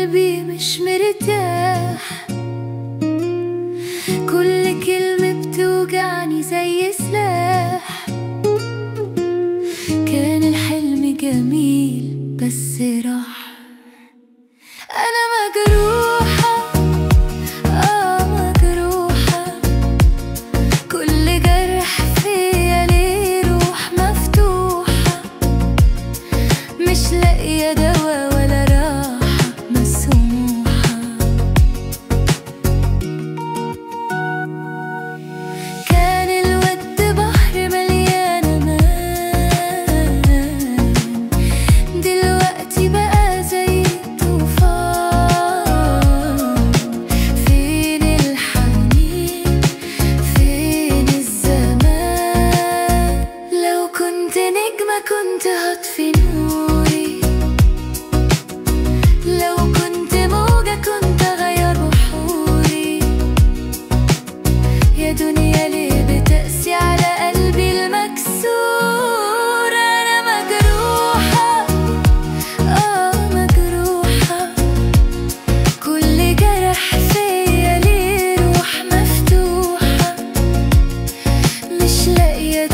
قلبي مش مرتاح، كل كلمة بتوجعني زي سلاح. كان الحلم جميل بس راح. أنا مجروحة، مجروحة، كل جرح فيا ليه روح مفتوحة، مش لاقية دوا ولا راحة مسموحة. كان الود بحر مليان أمان، دلوقتي بقى زي الطوفان. فين الحنين، فين الزمان؟ لو كنت نجمة كنت هطفي نوري، لو كنت موجة كنت أغير بحوري. يا دنيا ليه بتقسي على قلبي المكسور؟ أنا مجروحة، مجروحة، كل جرح فيا ليه روح مفتوحة، مش لاقية